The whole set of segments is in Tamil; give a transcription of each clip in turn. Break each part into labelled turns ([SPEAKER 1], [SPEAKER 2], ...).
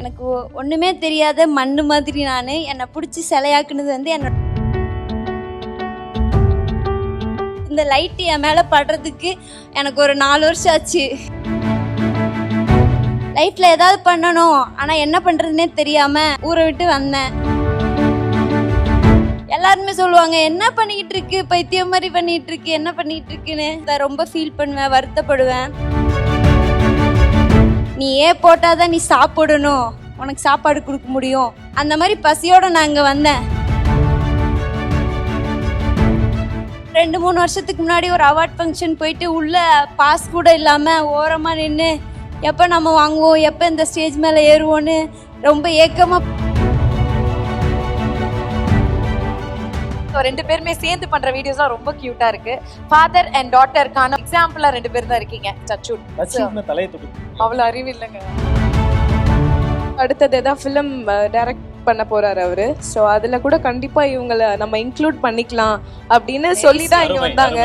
[SPEAKER 1] எனக்கு ஒன்றுமே தெரியாத மண்ணு மாதிரி நான் என்னை பிடிச்சி சிலையாக்குனது வந்து என்னோட இந்த லைட்டு என் மேலே படுறதுக்கு எனக்கு ஒரு 4 வருஷம் ஆச்சு. லைஃப்பில் ஏதாவது பண்ணணும், ஆனால் என்ன பண்ணுறதுனே தெரியாமல் ஊரை விட்டு வந்தேன். எல்லாருமே சொல்லுவாங்க, என்ன பண்ணிக்கிட்டு இருக்கு, பைத்தியம் மாதிரி பண்ணிகிட்டு இருக்கு, என்ன பண்ணிகிட்டு இருக்குன்னு ரொம்ப ஃபீல் பண்ணுவேன், வருத்தப்படுவேன். நீ ஏன் போட்டாதான் நீ சாப்பிடணும், உனக்கு சாப்பாடு கொடுக்க முடியும், அந்த மாதிரி பசியோட நான் இங்கே வந்தேன். 2-3 வருஷத்துக்கு முன்னாடி ஒரு அவார்ட் ஃபங்க்ஷன் போயிட்டு உள்ள பாஸ் கூட இல்லாமல் ஓரமாக நின்று எப்போ நம்ம வாங்குவோம், எப்போ இந்த ஸ்டேஜ் மேலே ஏறுவோன்னு ரொம்ப ஏக்கமாக.
[SPEAKER 2] ரெண்டு பேருமே சேர்ந்து பண்ற வீடியோஸ்லாம் ரொம்ப கியூட்டா இருக்கு. ஃபாதர் அண்ட் டாட்டருக்கான எக்ஸாம்பிளா 2 பேர் தான் இருக்கீங்க. அவ்வளவு அறிவு இல்லைங்க.
[SPEAKER 3] அடுத்தது ஏதாவது ஃபிலிம் டைரக்ட் பண்ண போறாரு அவரு. ஸோ அதுல கூட கண்டிப்பா இவங்களை நம்ம இன்க்ளூட் பண்ணிக்கலாம் அப்படின்னு சொல்லி தான் இங்க வந்தாங்க.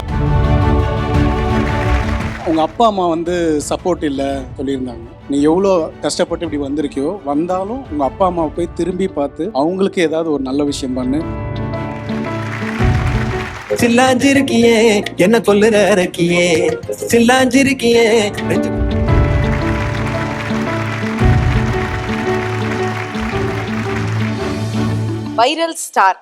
[SPEAKER 4] உங்க அப்பா அம்மா வந்து சப்போர்ட் இல்லை சொல்லியிருந்தாங்க. நீ எவ்வளோ கஷ்டப்பட்டு இப்படி வந்திருக்கியோ, வந்தாலும் உங்க அப்பா அம்மாவை போய் திரும்பி பார்த்து அவங்களுக்கு ஏதாவது ஒரு நல்ல விஷயம் பண்ணு.
[SPEAKER 5] சில்லாஞ்சிருக்கியே என்ன கொல்லுற இருக்கியே, சில்லாஞ்சிருக்கியே.
[SPEAKER 2] Viral star.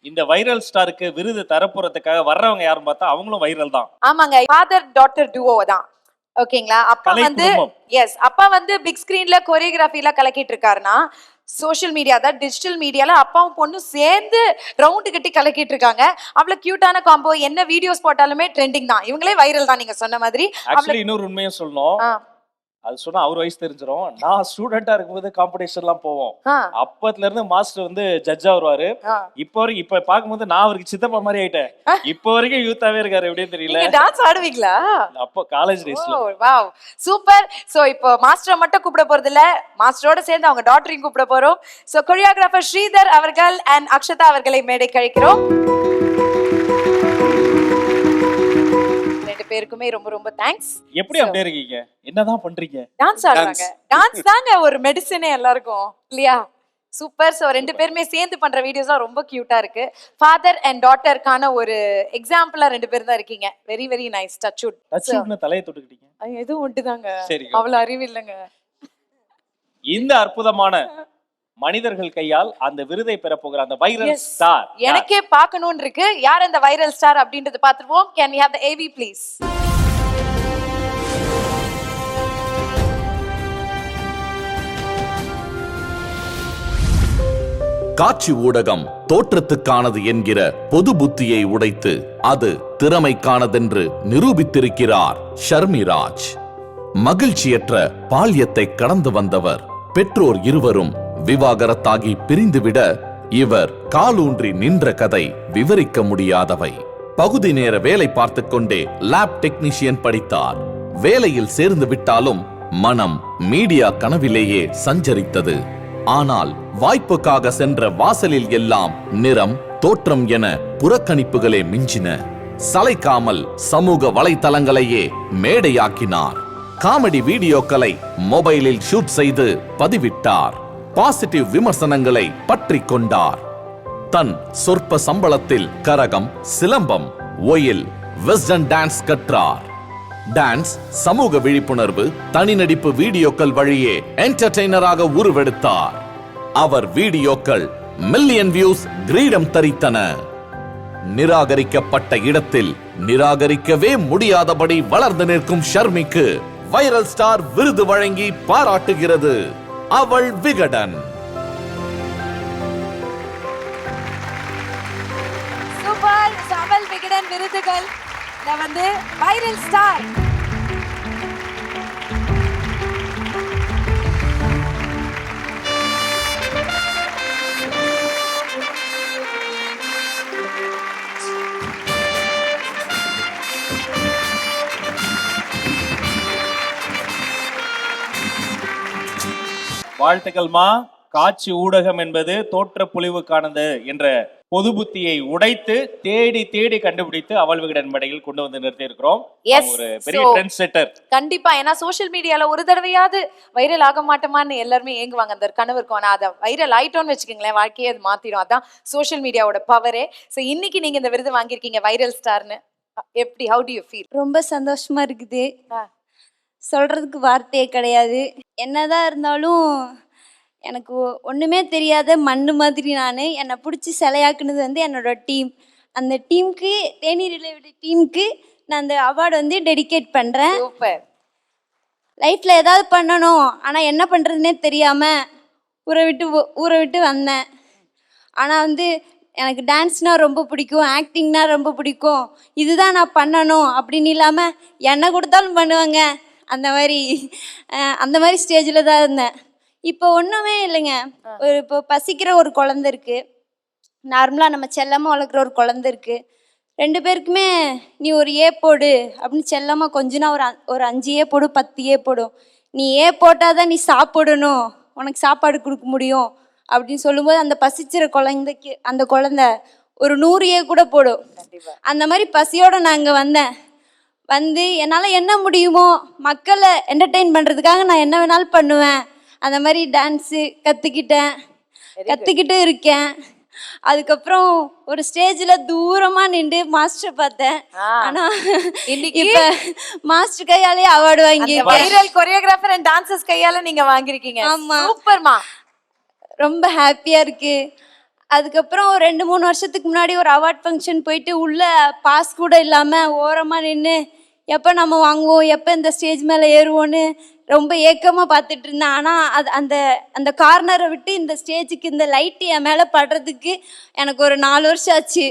[SPEAKER 6] இந்த வைரல் ஸ்டாருக்கு விருது தரப்புறதுக்காக வர்றவங்க யாரும் பார்த்தா அவங்களும் வைரல் தான்.
[SPEAKER 2] ஆமாங்க, ஃபாதர் டாட்டர் டுவோ தான். ஓகேங்களா. அப்பா வந்து அப்பா வந்து பிக் ஸ்கிரீன்ல கோரியோகிராஃபில கலக்கிட்டு இருக்காருன்னா, சோஷியல் மீடியா தான் டிஜிட்டல் மீடியால அப்பாவும் பொண்ணும் சேர்ந்து ரவுண்டு கட்டி கலக்கிட்டு இருக்காங்க. அவ்வளவு கியூட்டான காம்போ. என்ன வீடியோஸ் போட்டாலுமே ட்ரெண்டிங் தான். இவங்களே வைரல் தான் நீங்க சொன்ன மாதிரி.
[SPEAKER 6] ஆக்சுவலி இன்னொரு உண்மையை சொல்லணும், அது சொன்னா அவர் வயசு தெரிஞ்சிடும். நான் ஸ்டூடெண்டா இருக்கும்போது காம்படிஷன் எல்லாம் போவோம். அப்பத்துல இருந்து மாஸ்டர் வந்து ஜட்ஜா வருவாரு. இப்ப பாக்கும்போது நான் அவருக்கு சித்தப்பா மாதிரி ஆயிட்டேன். இப்ப வரைக்கும் யூத்தாவே இருக்காரு. எப்படின்னு தெரியல.
[SPEAKER 2] டான்ஸ் ஆடுவீங்களா?
[SPEAKER 6] அப்போ காலேஜ் டேஸ்ல.
[SPEAKER 2] Wow, super. சோ இப்போ மாஸ்டரை மட்டும் கூப்பிட போறது இல்ல, மாஸ்டரோட சேர்ந்து அவங்க டாட்டரையும் கூப்பிட போறோம். சோ கொரியோகிராஃபர் ஸ்ரீதர் அவர்கள் அண்ட் அக்ஷதா அவர்களை மேடை கழிக்கிறோம். பேருக்குமே ரொம்ப ரொம்ப தேங்க்ஸ்.
[SPEAKER 6] எப்படி அப்படியே இருக்கீங்க? என்னதான் பண்றீங்க?
[SPEAKER 2] டான்ஸ் ஆடுறாங்க. டான்ஸ் தாங்க ஒரு மெடிசனே எல்லாருக்கும் இல்லையா? சூப்பர். சோ 2 பேருமே சேர்ந்து பண்ற வீடியோஸ்லாம் ரொம்ப கியூட்டா இருக்கு. ஃபாதர் அண்ட் டாட்டருக்கான ஒரு எக்ஸாம்பிளா 2 பேர் தான் இருக்கீங்க. Very very nice. டச்
[SPEAKER 6] தலையை தொட்டுக்கிட்டீங்க.
[SPEAKER 2] எதுவும் ஒட்டுதாங்க.
[SPEAKER 6] சரி,
[SPEAKER 2] அவ்வளவு அறிவு இல்லைங்க.
[SPEAKER 6] இந்த அற்புதமான மனிதர்கள் கையால் அந்த விருதை பெற போகிற அந்த வைரல் ஸ்டார்
[SPEAKER 2] எனக்கே பார்க்கணும்னு இருக்கு. யார் அந்த வைரல் ஸ்டார் அப்படின்றது பார்த்துருவோம். Can we have the AV please?
[SPEAKER 7] காட்சி ஊடகம் தோற்றத்துக்கானது என்கிற பொது புத்தியை உடைத்து அது திறமைக்கானதென்று நிரூபித்திருக்கிறார் ஷர்மிராஜ். மகிழ்ச்சியற்ற பால்யத்தை கடந்து வந்தவர். பெற்றோர் இருவரும் விவாகரத்தாகி பிரிந்துவிட இவர் காலூன்றி நின்ற கதை விவரிக்க முடியாதவை. பகுதி நேர வேலை பார்த்து கொண்டே லேப் டெக்னீஷியன் படித்தார். வேலையில் சேர்ந்து விட்டாலும் மனம் மீடியா கனவிலேயே சஞ்சரித்தது. ஆனால் வாய்ப்புக்காக சென்ற வாசலில் எல்லாம் நிறம் தோற்றம் என புறக்கணிப்புகளே மிஞ்சின. சளைக்காமல் சமூக வலைத்தளங்களையே மேடையாக்கினார். காமெடி வீடியோக்களை மொபைலில் ஷூட் செய்து பதிவிட்டார். பாசிட்டிவ் விமர்சனங்களை பற்றி கொண்டார். தன் சொற்ப சம்பளத்தில் கரகம், சிலம்பம், ஒயில், வெஸ்டர்ன் டான்ஸ் கற்றார். டான்ஸ், சமூக விழிப்புணர்வு, தனி நடிப்பு வீடியோக்கள் வழியே என்டர்டெய்னராக உருவெடுத்தார். அவர் வீடியோக்கள் மில்லியன் வியூஸ் கிரீடம் தரித்தன. நிராகரிக்கப்பட்ட இடத்தில் நிராகரிக்கவே முடியாதபடி வளர்ந்து நிற்கும் ஷர்மிக்கு வைரல் ஸ்டார் விருது வழங்கி பாராட்டுகிறது அவள் விகடன்.
[SPEAKER 2] சூப்பர். அவள் விகடன் விருதுகள் வந்து வைரல் ஸ்டார்.
[SPEAKER 6] வாழ்த்துக்கள்மா. காட்சி ஊடகம் என்பது தோற்ற பொலிவுக்கானது என்ற பொது புத்தியை உடைத்து தேடி தேடி கண்டுபிடித்து அவள் விகடன் மேடையில் கொண்டு வந்து நிறுத்தி இருக்கிறோம்.
[SPEAKER 2] Yes.
[SPEAKER 6] ஒரு பெரிய
[SPEAKER 2] So,
[SPEAKER 6] ட்ரெண்ட் செட்டர்.
[SPEAKER 2] கண்டிப்பா. ஏன்னா சோஷியல் மீடியால ஒரு தடவையாவது வைரல் ஆக மாட்டோமான்னு எல்லாருமே ஏங்குவாங்க, அந்த கனவு இருக்கும். ஆனா அதை வைரல் ஆயிட்டோம்னு வச்சுக்கோங்களேன், வாழ்க்கையை அது மாத்திடும். அதான் சோஷியல் மீடியாவோட பவரே. ஸோ இன்னைக்கு நீங்க இந்த விருது வாங்கியிருக்கீங்க வைரல் ஸ்டார்னு. எப்படி, ஹவு டு யூ ஃபீல்?
[SPEAKER 1] ரொம்ப சந்தோஷமா இருக்குது. சொல்றதுக்கு வார்த்தையே கிடையாது. என்னதான் இருந்தாலும் எனக்கு ஒன்றுமே தெரியாத மண்ணு மாதிரி நான் என்னை பிடிச்சி சிலையாக்குனது வந்து என்னோட டீம். அந்த டீமுக்கு, தேனீர் ரிலேவிட டீமுக்கு நான் அந்த அவார்டு வந்து டெடிகேட் பண்ணுறேன்.
[SPEAKER 2] சூப்பர்.
[SPEAKER 1] லைஃப்பில் ஏதாவது பண்ணணும், ஆனால் என்ன பண்ணுறதுனே தெரியாமல் ஊரை விட்டு வந்தேன். ஆனால் வந்து எனக்கு டான்ஸ்னால் ரொம்ப பிடிக்கும், ஆக்டிங்னா ரொம்ப பிடிக்கும், இதுதான் நான் பண்ணணும் அப்படின்னு இல்லாமல் என்ன கொடுத்தாலும் பண்ணுவாங்க. அந்த மாதிரி ஸ்டேஜில் தான் இருந்தேன். இப்போ ஒன்றுமே இல்லைங்க. இப்போ பசிக்கிற ஒரு குழந்தை இருக்குது, நார்மலாக நம்ம செல்லமாக வளர்க்குற ஒரு குழந்தை இருக்குது. 2 பேருக்குமே நீ ஒரு ஏ போடு அப்படின்னு செல்லமாக கொஞ்சனா ஒரு 5 ஏ போடு, 10 ஏ போடும். நீ ஏ போட்டால் தான் நீ சாப்பிடணும், உனக்கு சாப்பாடு கொடுக்க முடியும் அப்படின்னு சொல்லும்போது அந்த பசிச்சிற குழந்தைக்கு அந்த குழந்தை ஒரு 100 ஏ கூட போடும். அந்த மாதிரி பசியோடு நான் இங்கே வந்தேன். வந்து என்னால் என்ன முடியுமோ மக்களை என்டர்டெயின் பண்ணுறதுக்காக நான் என்ன வேணாலும் பண்ணுவேன். அந்த மாதிரி டான்ஸு கற்றுக்கிட்டு இருக்கேன். அதுக்கப்புறம் ஒரு ஸ்டேஜில் தூரமாக நின்று மாஸ்டர் பார்த்தேன். ஆனால் இப்போ மாஸ்டர் கையாலே அவார்டு வாங்கியிருக்கேன்.
[SPEAKER 2] வைரல் கொரியோகிராஃபர் அண்ட் டான்சர்ஸ் கையால நீங்க வாங்கியிருக்கீங்க.
[SPEAKER 1] ஆமா.
[SPEAKER 2] சூப்பர்மா.
[SPEAKER 1] ரொம்ப ஹாப்பியாக இருக்குது. அதுக்கப்புறம் ஒரு 2-3 வருஷத்துக்கு முன்னாடி ஒரு அவார்ட் ஃபங்க்ஷன் போயிட்டு உள்ள பாஸ் கூட இல்லாமல் ஓரமாக நின்று எப்போ நம்ம வாங்குவோம், எப்போ இந்த ஸ்டேஜ் மேலே ஏறுவோன்னு ரொம்ப ஏக்கமாக பார்த்துட்டு இருந்தேன். ஆனால் அந்த அந்த கார்னரை விட்டு இந்த ஸ்டேஜுக்கு இந்த லைட்டு என் மேலே படுறதுக்கு எனக்கு ஒரு 4 வருஷம் ஆச்சு.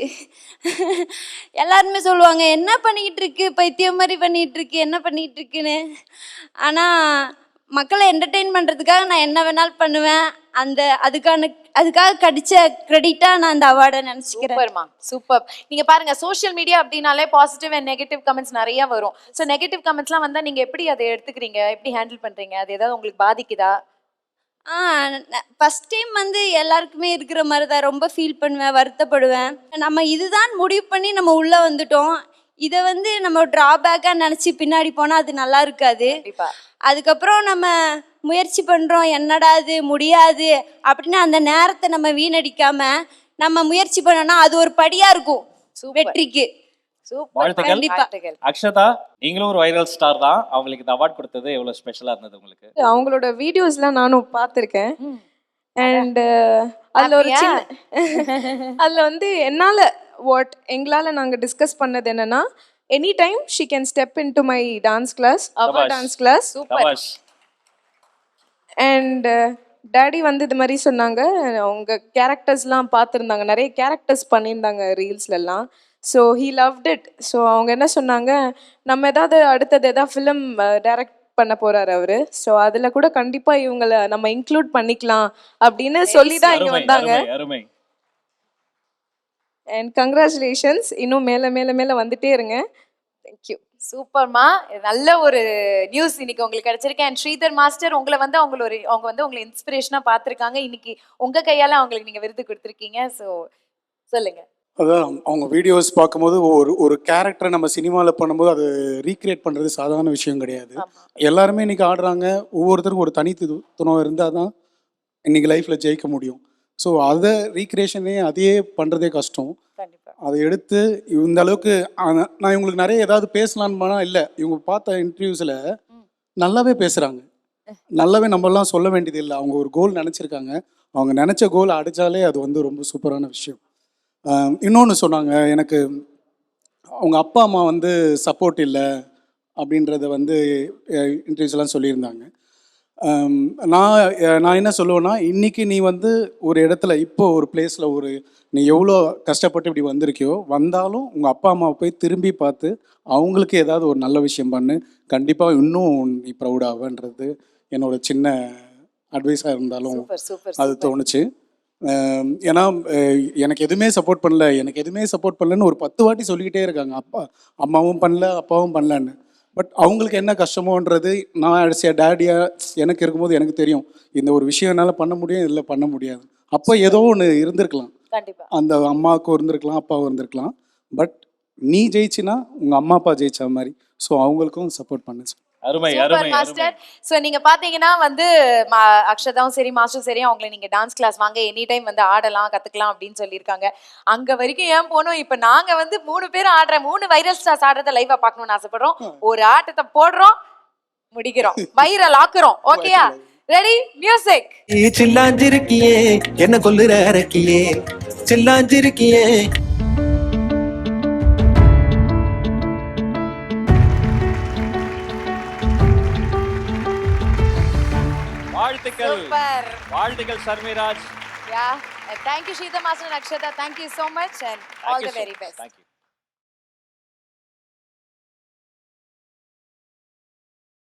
[SPEAKER 1] எல்லாருமே சொல்லுவாங்க, என்ன பண்ணிக்கிட்டு இருக்கு, பைத்தியம் மாதிரி பண்ணிகிட்டு இருக்கு, என்ன பண்ணிகிட்டு இருக்குன்னு. ஆனால் மக்களை என்டர்டெயின் பண்ணுறதுக்காக நான் என்ன வேணாலும் பண்ணுவேன். அதுக்காக கிடைச்ச கிரெடிட்டாக நான் அந்த அவார்டை நினச்சிக்கிறேன்.
[SPEAKER 2] சூப்பர்மா, சூப்பர். நீங்க பாருங்க, சோஷியல் மீடியா அப்படின்னாலே பாசிட்டிவ் அண்ட் நெகட்டிவ் கமெண்ட்ஸ் நிறைய வரும். ஸோ நெகட்டிவ் கமெண்ட்ஸ்லாம் வந்தால் நீங்கள் எப்படி அதை எடுத்துக்கிறீங்க, எப்படி ஹேண்டில் பண்ணுறீங்க? அது ஏதாவது உங்களுக்கு பாதிக்குதா?
[SPEAKER 1] ஃபஸ்ட் டைம் வந்து எல்லாருக்குமே இருக்கிற மாதிரி தான். ரொம்ப ஃபீல் பண்ணுவேன், வருத்தப்படுவேன். நம்ம இதுதான் முடிவு பண்ணி நம்ம உள்ளே வந்துட்டோம், இதை வந்து நம்ம ட்ராபேக்காக நினச்சி பின்னாடி போனால் அது நல்லா இருக்காது. அதுக்கப்புறம் நம்ம முயற்சி பண்ணுறோம், என்னடா அது முடியாது அப்படின்னு அந்த நேரத்தை நம்ம வீணடிக்காம நம்ம முயற்சி பண்ணோம்னா அது ஒரு படியாக இருக்கும் வெற்றிக்கு.
[SPEAKER 6] வாழ்த்துக்கள். அக்ஷதா, நீங்களும் ஒரு வைரல் ஸ்டார் தான். அவங்களுக்கு இந்த அவார்ட் கொடுத்தது எவ்வளவு ஸ்பெஷலா இருந்தது உங்களுக்கு?
[SPEAKER 3] அவங்களோட வீடியோஸ்லாம் நானும் பார்த்துருக்கேன். அண்ட் அதில் ஒரு அதில் வந்து எங்களால் நாங்கள் டிஸ்கஸ் பண்ணது என்னன்னா, any time she can step in to my dance class, அவர் டான்ஸ் கிளாஸ். அண்ட் டேடி வந்து இது மாதிரி சொன்னாங்க, அவங்க கேரக்டர்ஸ்லாம் பார்த்துருந்தாங்க, நிறைய கேரக்டர்ஸ் பண்ணியிருந்தாங்க ரீல்ஸ்லலாம். So he loved it. So அவங்க என்ன சொன்னாங்க, நம்ம அடுத்தது ஏதாவது ஃபிலிம் டைரக்ட் பண்ண போறாரு அவரு, ஸோ அதில் கூட கண்டிப்பாக இவங்களை நம்ம இன்க்ளூட் பண்ணிக்கலாம் அப்படின்னு சொல்லி தான் இங்கே வந்தாங்க. அண்ட் கங்க்ராச்சுலேஷன்ஸ், இன்னும் மேலே வந்துட்டே இருங்க. தேங்க்யூ.
[SPEAKER 2] சூப்பர்மா, நல்ல ஒரு நியூஸ் இன்னைக்கு உங்களுக்கு கிடைச்சிருக்கு. அண்ட் ஸ்ரீதர் மாஸ்டர் உங்களை வந்து அவங்க வந்து உங்களை இன்ஸ்பிரேஷனாக பார்த்துருக்காங்க. இன்னைக்கு உங்கள் கையால் அவங்களுக்கு நீங்கள் விருது கொடுத்துருக்கீங்க. ஸோ சொல்லுங்க.
[SPEAKER 4] அதான் அவங்க வீடியோஸ் பார்க்கும்போது ஒரு கேரக்டரை நம்ம சினிமாவில் பண்ணும்போது அது ரீக்ரியேட் பண்ணுறது சாதாரண விஷயம் கிடையாது. எல்லாருமே இன்னைக்கு ஆடுறாங்க, ஒவ்வொருத்தருக்கும் ஒரு தனித்துவம் இருந்தால் தான் இன்னைக்கு லைஃப்பில் ஜெயிக்க முடியும். ஸோ அதை ரீக்ரியேஷனே அதையே பண்ணுறதே கஷ்டம். அதை எடுத்து இந்த அளவுக்கு நான் இவங்களுக்கு நிறைய ஏதாவது பேசலான்னு போனால் இல்லை, இவங்க பார்த்த இன்டர்வியூஸில் நல்லாவே பேசுகிறாங்க, நல்லாவே நம்மளாம் சொல்ல வேண்டியது இல்லை. அவங்க ஒரு கோல் நினச்சிருக்காங்க, அவங்க நினச்ச கோல் அடித்தாலே அது வந்து ரொம்ப சூப்பரான விஷயம். இன்னொன்று சொன்னாங்க, எனக்கு அவங்க அப்பா அம்மா வந்து சப்போர்ட் இல்லை அப்படின்றத வந்து இன்டர்வியூஸ்லாம் சொல்லியிருந்தாங்க. நான் என்ன சொல்லுவேன்னா, இன்றைக்கி நீ வந்து ஒரு இடத்துல இப்போ ஒரு பிளேஸில் நீ எவ்வளோ கஷ்டப்பட்டு இப்படி வந்திருக்கியோ, வந்தாலும் உங்கள் அப்பா அம்மாவை போய் திரும்பி பார்த்து அவங்களுக்கு ஏதாவது ஒரு நல்ல விஷயம் பண்ணு, கண்டிப்பாக இன்னும் நீ ப்ரௌடாகன்றது என்னோட சின்ன அட்வைஸாக இருந்தாலும் அது தோணுச்சு. ஏன்னா எனக்கு எதுவுமே சப்போர்ட் பண்ணலன்னு ஒரு 10 வாட்டி சொல்லிக்கிட்டே இருக்காங்க. அம்மாவும் பண்ணல, அப்பாவும் பண்ணலன்னு. பட் அவங்களுக்கு என்ன கஷ்டமோன்றது நான் டேடியாக எனக்கு இருக்கும்போது எனக்கு தெரியும், இந்த ஒரு விஷயம் என்னால் பண்ண முடியும், இல்லை பண்ண முடியாது. அப்போ ஏதோ ஒன்று இருந்திருக்கலாம்,
[SPEAKER 2] கண்டிப்பா
[SPEAKER 4] அந்த அம்மாவுக்கும் இருந்திருக்கலாம், அப்பாவும் இருந்திருக்கலாம். பட் நீ ஜெயிச்சினா உங்க அம்மா அப்பா ஜெயிச்ச மாதிரி. ஸோ அவங்களுக்கும் சப்போர்ட் பண்ணு.
[SPEAKER 6] அருமை
[SPEAKER 2] சூப்பர்
[SPEAKER 6] அருமை அருமை.
[SPEAKER 2] மாஸ்டர். சோ நீங்க பாத்தீங்கன்னா வந்து அக்ஷதாவும் சரி மாஸ்டர் சரி அவங்களை நீங்க டான்ஸ் கிளாஸ் வாங்க எனி டைம் வந்து ஆடலாம் கத்துக்கலாம் அப்படின்னு சொல்லியிருக்காங்க. அங்க வரைக்கும் ஏன் போனோம்? இப்ப நாங்க வந்து 3 பேரும் ஆடுற 3 வைரல் ஸ்டார்ஸ் ஆடுறத லைவா பார்க்கணும்னு ஆசைப்படுறோம். ஒரு ஆட்டத்தை போடுறோம், முடிக்கிறோம், வைரல் ஆக்குறோம். ஓகேயா? ரெடி? மியூசிக்.
[SPEAKER 5] சில்லாஞ்சிருக்கியே என்ன கொல்லுற அரக்கியே சில்லாஞ்சிருக்கியே.
[SPEAKER 6] வாழ்த்துக்கள்
[SPEAKER 2] சூப்பர்.
[SPEAKER 6] வாழ்த்துக்கள் ஷர்மிராஜ்.
[SPEAKER 2] Yeah. And thank you Sheeta Master and Akshata. Thank you so much and all the very best.
[SPEAKER 6] Thank you.